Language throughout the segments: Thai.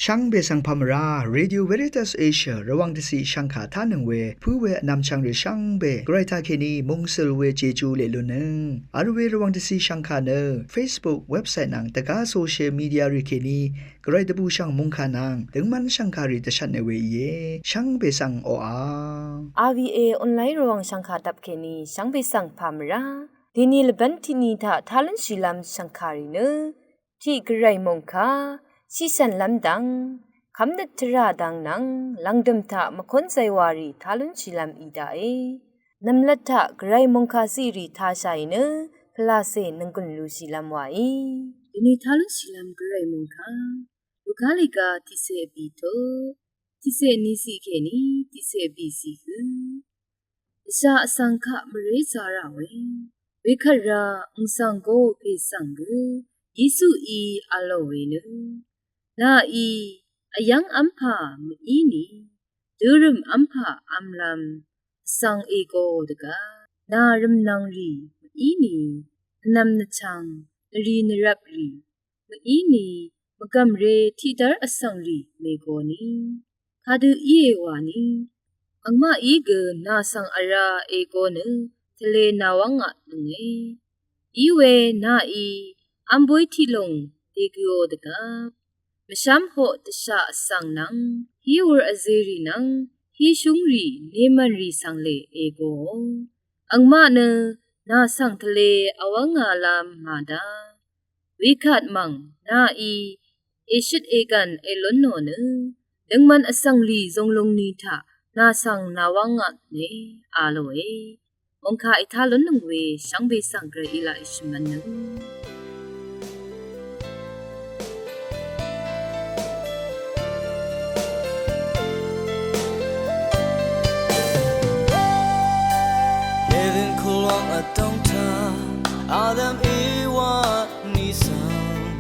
ช่างเบสังพามราเรดิโอเวริตัสเอเชียระวังที่สีช่างขาท่านึงเวผู้เวนำช่างเรช่างเบไกรทาเคนีมงเซลเวเจจูเลลุนึงอาร์เวระวังที่สีช่างขาเนอ Facebook เว็บไซต์นังตะกาโซเชียลมีเดียริเคนีไกรตะบูช่างมงขานังถึงมันช่างขาริตชันเนเวเยช่างเบสังโออา RVA ออนไลน์ระวังช่างขาดับเคนีช่างเบสังพามราดีนีลบันทินีทาทาลันชิลัมช่างขาริเนที่ไกรมงคาชิสันลำดังคำนัดทราดังนังลังดมทะมคนไซวารีทาลุนชิลัมอีดาเอนำลัดทะไกรมงคาซีรีทาชัยเนพลาเซนังกุนลูชิลัมวาอีดินีทาลุนชิลัมไกรมงคาลูกาลิกาทิเซบีโตทิเซนิสิเคนีทิเซบีซีฮึชาสังฆะมเรซาราเวเวขราอุสังโกเพสังกยิสุอีอโลเวเนนาอีอายังอัมพามอีนีดูรุมอัมพาอัมลัมสังเอโกดกานารุมนังรีอีนีนำนชังรีนรับรีอีนีมกัมเรทีดาร์อสังรีเมโกนีคาดูเยวานีอังมาอีเกนาสังอาราเอโกเนทะเลนาวังอะนึงอีเวนาอีอัมบวยที่ลงเตกิโอดกามชามโหตชะสังนังฮีวรอเซรีนังฮีชุงรีเนมันรีสังเลเอโกอังมาเนนาสังทะเลอวังอาลามมาดาวิคัดมังนาอีเอชิดเอกันเอลอนโนเนดังมันอสังลีจงลงนีทะนาสังนาวังอะเนอาโลเอมงคาอิทาลอนนงเวชังเบสังเกรอิลาอิชมันนึdon't tell Adam Ewa Nissan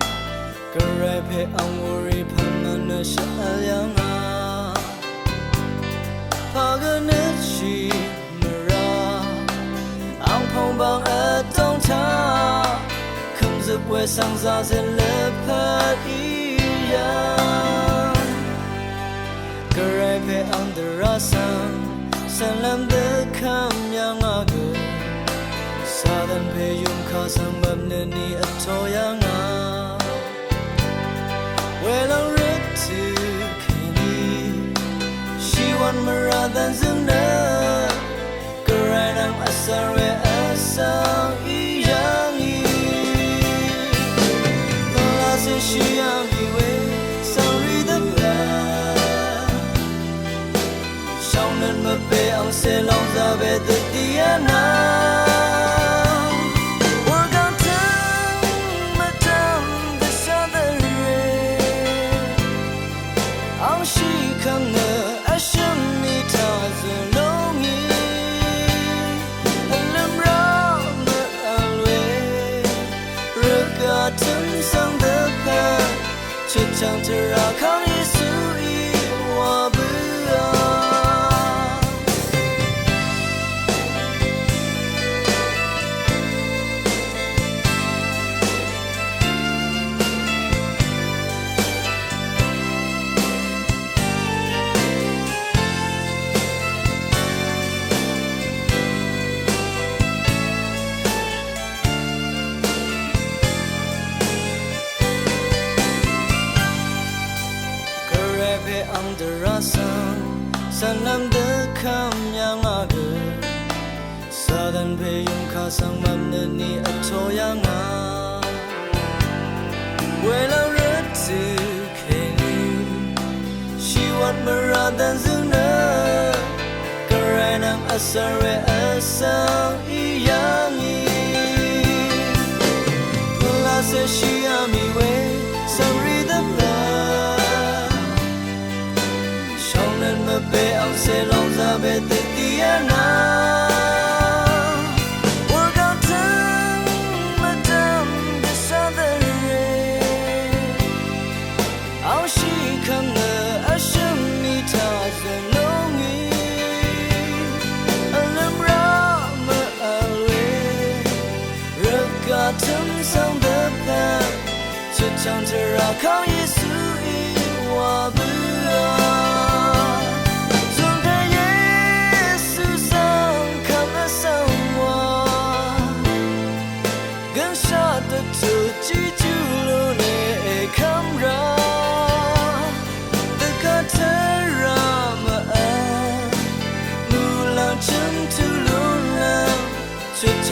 Garepe Amuri Pangana Shalyanga Paganachi Mara Angpong Bang don't tell Comes up where songs as a leopard Garepe under us Salam the Kam Yangago Southern Payum Kasam Babnani Atoyanga Well I'm ready to Kini She want Maradan Zuna Garanam Asare Asang Iyangi Lase Shiyami We Sorry the blood Shaunan Mabe Ang Selong Zabe the Diana Chang tera kang Yesu I wa bua Under us, Sanam the Kam Yangaga Southern Payum Kasang Mamnani Atoyanga Well I read to Kenu She want Maradan Zuna Garanam Asare Asang Iyangi Lase Shiyami We Sorry the blood Be ang selong zabe te tiana Work out time madam the southern Ang shi kang na asham mi ta zalongi Alam ra ma alwe Ragatum sang the pan Chachang tera kang Yesu I wa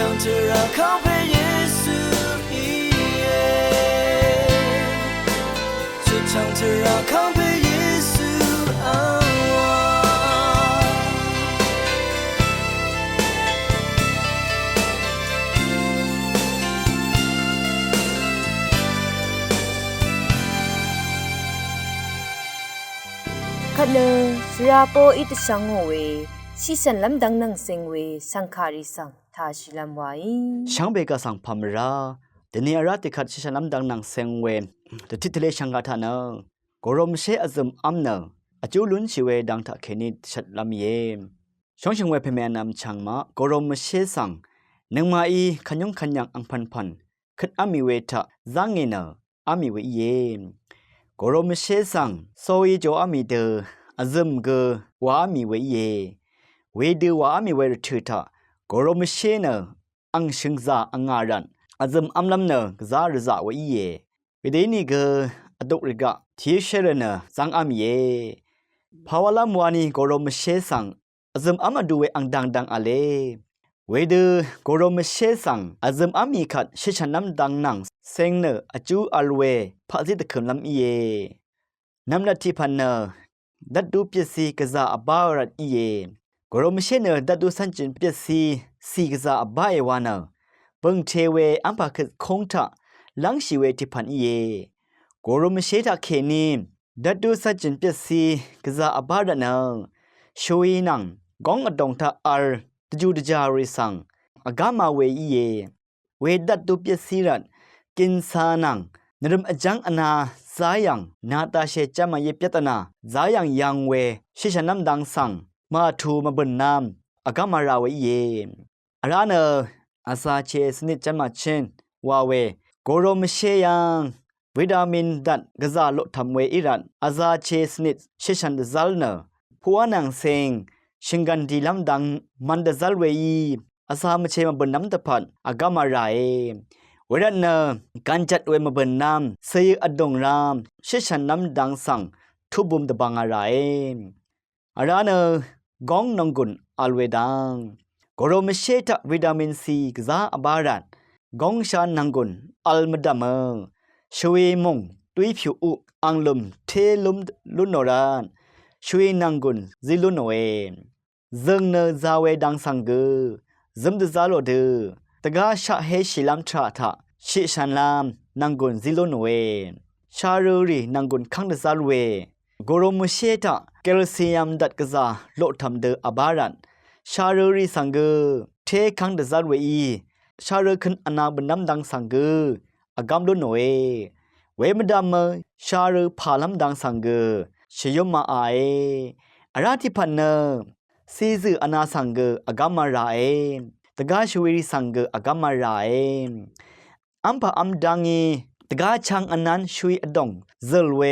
唱着绕靠背耶稣一耶，就唱着绕靠背耶稣啊。ခနစရာပိုဣတဆောင်ငဝေစီစန်လမ်ဒန်းနန်းစင်ဝေစံခါရီဆောင်သာရှိလမ်ဝိုင် ช่างเบกาสังพามราเดเนียราติขัดชิชนัมดังนังเซงเวเดทิทเลช่างกาทานังกรมเชอซึมอัมนังอจูลุนชิเวดังทะเคนิชัดลำเยช่องชิงเวเพเมนำช่างมากรมเชสังนังมาอีขันยงขันยังอังพันพันขึ้นอามิเวทะจังเงนอามิเวเยกรมเชสังโซยโจอามิเดอซึมเกวามิเวเยเวดือวามิเวรถือทะกรมเชเนอังชิงซาอังงารันอาซึมอัมลำเนกซารซาเวเยเวเดนีเกอดุริกะทีเชเรเนสังอามิเยภาวลามวานีกรมเชสังอาซึมอามาดูเวอังดังดังอาเลเวดือกรมเชสังอาซึมอามีขัดชิชนัมดังนังเซงเนอจูอัลเวพะซิตะเขิมลำเยนัมนาทีพันเนดัดดูเปียซีกซาอบารัดเยกรมเชเนดัดดูสันจินเปียซีกซาอบาเอวานาเบิ่งเทเวอัมปะคือคงทะลังชีเวที่พันเยกรมเชทะเคนีดัดดูสัจจินเปียซีกซาอบาระนังช่วยนังกองอดงทะอัลตจูดจาริสังอากามาเวเยเวดัดดูเปียซีรันกินซานังนรมอจังอนาซายังนาตาเชจามาเยเปียตนาซายังยังเวชิชนัมดังสังมาทูมาบนนามอากามาราเวเยอาราเนอาซาเชสนิจมาเชนวาเวโกโรมเชยังวิตามินดัดกะซาโลทำเวอิรันอาซาเชสนิชิชันดซัลเนพัวนังเซงชิงกันดีลำดังมันดซัลเวยีอาซามเชมาบนน้ำตะพันอากามาราเอเวรันเนการจัดเวมาบนน้ำเซยอดงรามชิชันน้ำดังสังทุบุมตะบังอาราเออาราเนกองนงกุนอัลเวดังกรมเชตวิตามินซีกซาอบารันกองชานังกุนอัลมดามช่วยมงตุยผิวอุอังลุมเทลุมลุนโนรานช่วยนังกุนซิลุนโนเอซึงเนซาเวดังสังเกซึมดซาโลเดตกาชะเฮชิลัมทราทะชิชันลามนังกุนซิลุนโนเอชารูรีนังกุนคังดซาลเวกรมเชตะแคลเซียมดัดกซาโลทำเดอบารันชารูรีสังเกเทคังดซาลเวอีชารูคันอนาบนัมดังสังเกอากามลุนโนเอเวมดามชารูพาลัมดังสังเกชยมมาอาเออาราธิพันเนซีซืออนาสังเกอากามมาราเอตกาชเวรีสังเกอากามมาราเออัมพะอัมดังอีตกาชังอนันชุยอดงเซลเว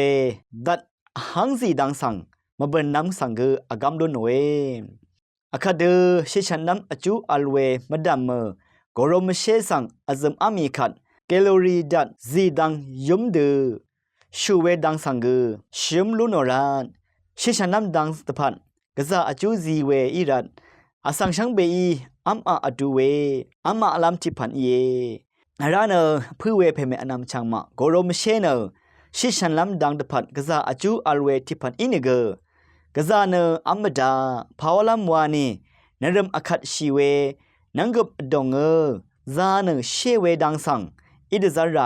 ดัดหังซีดังสังมาเบนน้ำสังเกอากามลุนโนเออาคาเดชิชันน้ำอจูอัลเวมดามกรมเชสังอาซึมอามีขัดแคลอรี่ดัดซีดังยุมเดชูเวดังสังเกชิมลุนโนรานชิชันน้ำดังตะพันกะซาอจูซีเวอีรัดอาสังชังเบอีอัมอาอดูเวอัมอาลัมทิพันเยนาราเนผู้เวเพเมอนามชังมากรมเชเนชิชันล้ำดังตะพันกะซาอจูอัลเวทิพันอินเกกะซาเนอัมดาภาวลัมวานีนรมอคัดชีเวนังกบดงซาเนเชเวดังสังอิดซาไร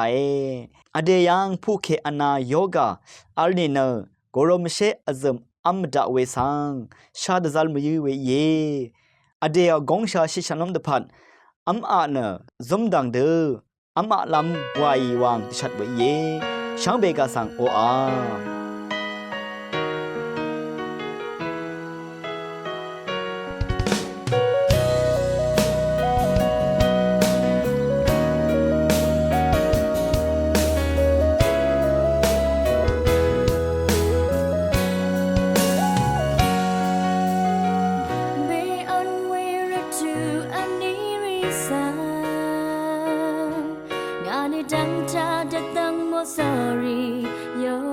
อเดยังผู้เคอนาโยกาอัลเนเนกรมเชอซึมอัมดาเวสังชาดซัลมยูเวเยอเดียกงชาชิชันนมตะพันอัมอาเนซมดังเดอัมอาลัมวายวางชัดเวเยช่างเบกาสังโออาSorry, you're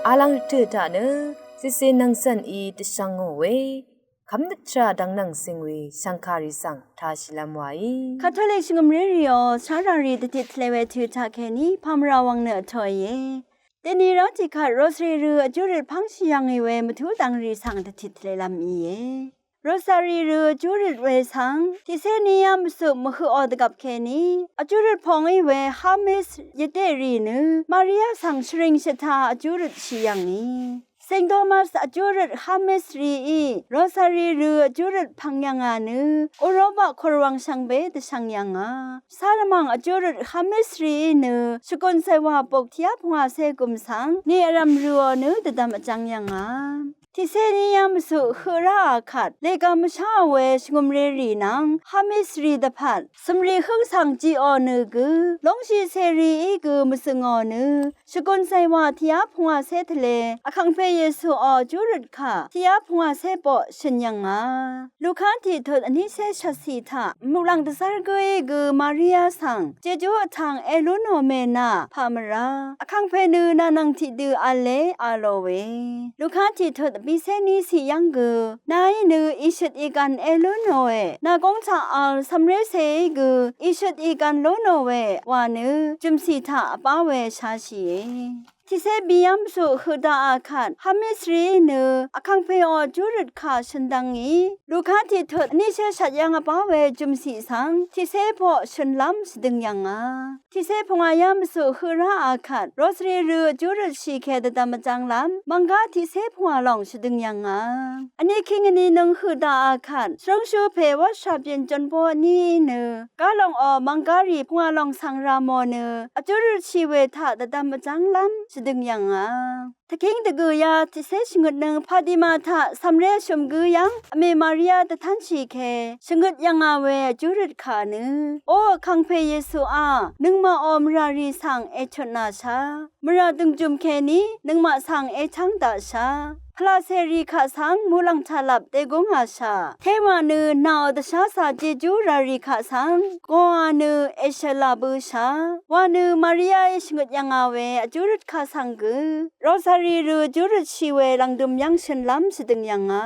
อาลังเถิดาเนซิเซนังสันอีตชังโงเวคำนัดชาดังนังสิงเวสังคาริสังทาชิลามวายคาทอลิกชงมเรียชารารีติดเลเวทิทาเคนีพามราวังเนทอยเยเดนีรัติคาโรสเรรูจุริพังชิยังเวมทุดังรีสังติดเลลามอีเยโรซารีรูจุริเวสังที่เซนียามสุมคือออดกับเคนีจุริพงเวฮามิสยเดรีนมาริยาสังชริงชตาจุริชิยังนีเซนโทมัสอจูริตฮามิสรีอีโรซารีรูอจูริตพังยังานุอุโรบะครวังชังเบตชังยังาซาลมังอจูริตฮามิสรีนุสกุลเซวาปกเทียพงาเซกุมสังนี่อรัมรัวนุตดามจังยังาที่เซนียามสุคือราขัดเลกามชาเวชงมเรรีนังฮามิสรีดพัดสมรีคึงสังจีออนึกุลงชีเซรีอีกุมสงอนึสกุลไซวาทิยาพงาเซทเลอคังเฟเยซูอจูริดค่ะทิยาพงาเซปอชินยังาลูคันที่ทดอันนี้เซชัสสีทะมุลังตสารกุอีกุมาริยาสังเจจูทางเอลุโนเมนาพามราอคังเฟนูนานังทิดืออาเลอาโลเวลูคันที่ทดบิเซนีสิยังกุนายนูอิชดอีกันเอลุโนเวนากงชาอัลซัมเรเซกุอิชดอีกันโลโนเววานุจุมสีทะปาเวชาชีที่เซบียมสุคือดาอาคันฮามิสรีนูอคังเพอจูริดคาชันดังอีลูกค้าที่ถดนี่เชชัดยังอปาเวจุมสีสังที่เซพอชันลัมสดึงยังอาที่เซพงายามสุคือราอาคันโรสเรรูจูริดชีเคดดามจังลัมมังกาที่เซพงาลองสดึงยังอาอันนี้คิงอันนี้นึงคือดาอาคันสรงชูเพวชาเปียนจนโบนี่นูกาลองอมังการีพงาลองสังรามนูอจูริดชีเวทาดดามจังลัมดึงยังอ่ะตะคิงตะกุยาที่เสชงดนึงพาดิมาทะสำเร็จชมกุยังอเมมาริยาตะทันชีเคชงดยังอาเวจุริดขานึโอคังเพเยซูอานึงมาอมรารีสังเอชนาชามราตึงจุมเคนี้นึงมาสังเอชังตาชาคลาเซรีขาสังมูลังชาลับเตกงอาชาเทวานูนาอดชาสาเจจูรารีขาสังกวานูเอชลาบูชาวานูมาริยาเอชงดยังอาเวอจุริดขาสังกุโรซารีรูจุริดชีเวลังดุมยังฉันล้ำสดึงยังอา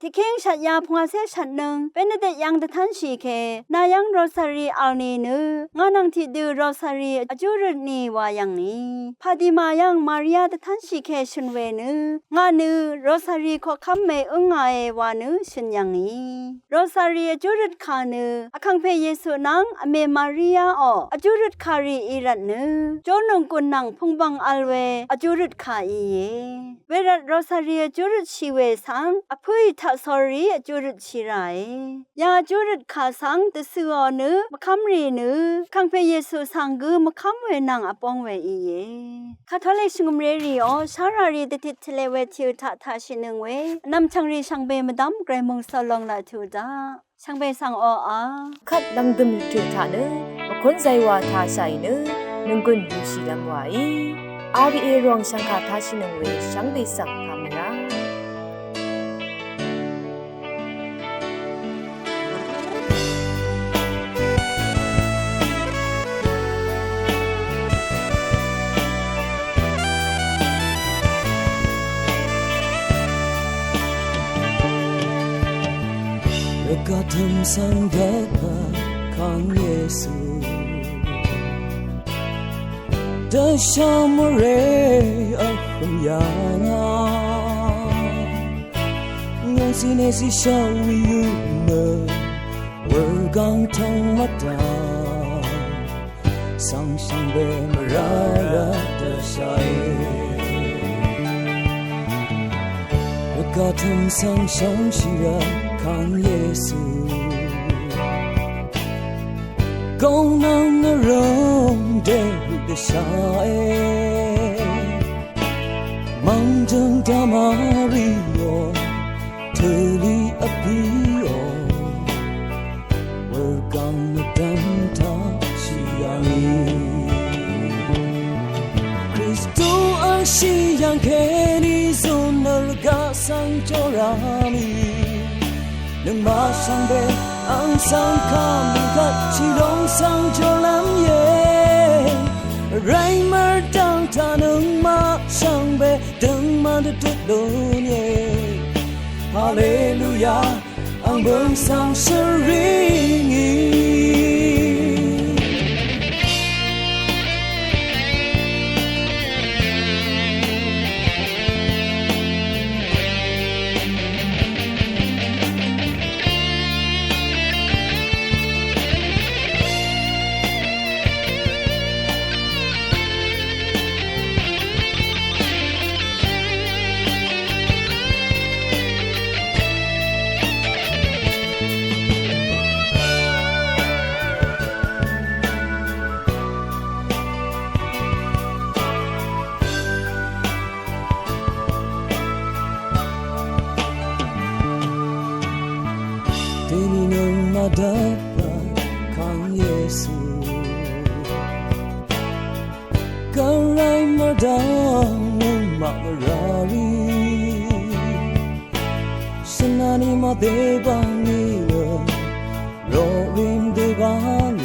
ที่เข่งฉัดยาพงาเสฉัดนึงเป็นเด็กยังตะทันชีเคนายังโรซารีอัลนีนูงานังที่ดูโรซารีอจุริดนีวายังนี้พาดิมายังมาริยาตะทันชีเคชนเวนูงานูโรซารีขอคำเมอึงไงวานุฉันยังนี้โรซารีอจุริดคานูอคังเพเยซูนังอเมมาริยาอจุริดคารีอิรัตนูโจนงกุนนังพงบังอัลเวอจุริดคาอีเยเวรัตโรซารีอจุริดชีเวสังอภุยทัสอรีอจุริดชิไรยาจุริดคาสังตะสืออนูมะคัมรีนูคังเพเยซูสังกุมะคัมเวนังอปองเวอีเยคาทอลิกชงมเรรีอชารารีติดทะเลเวทิวทะชินึงเวนำชังรีชังเบมดัมไกรมงสลองลาทูดาชังเบสังออาคัดดังดึมเถิดาเนมะคนใจว่าทาใส่เนนึงกุนยูชิลามวายอารีเอรองชังคาทาชินึงเวชังเบสังพามราก็ทำสังเกตของเยซูเดินชมเรอคุมยานาเงินสิเนสิชาวิยูเนเวอร์กังทงมาดาสังชังเบมราระเดชัยก็ทำสังชังชิระ看耶稣，高能的容得的下哎，忙着大马里奥，特里阿比奥，我刚的等他西洋里，Kristo ang siyang kini sunal ka sang jorami。能马上被昂上卡米卡起龙上就蓝夜，然而当他能马上相被等满的这多年，哈利路亚，昂奔上神灵。看耶稣，刚来马达马拉里，是那里马得帮你了，若云得帮你，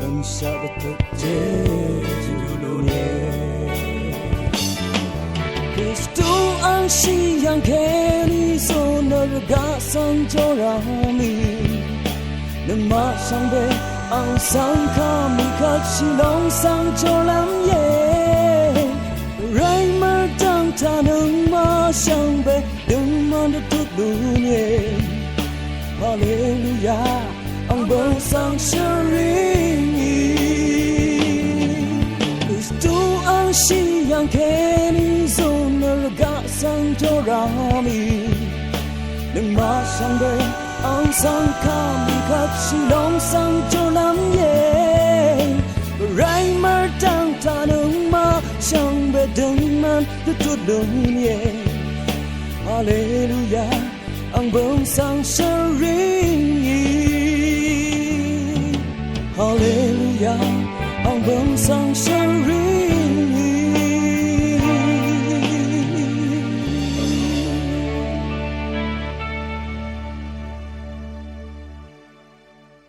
恩下的特接住路年，基督安息养给你所那个嘎桑就让你。能马上被昂桑卡米卡西隆桑就蓝夜，ไรมา当他能马上被登满的土路年，哈利路亚，昂奔上神灵，基督安息养给你做那个桑就让你，能马上被。昂桑卡米卡西隆桑就蓝夜，ไรมา当他能马上被登满的土路年，哈利路亚，昂奔上神灵。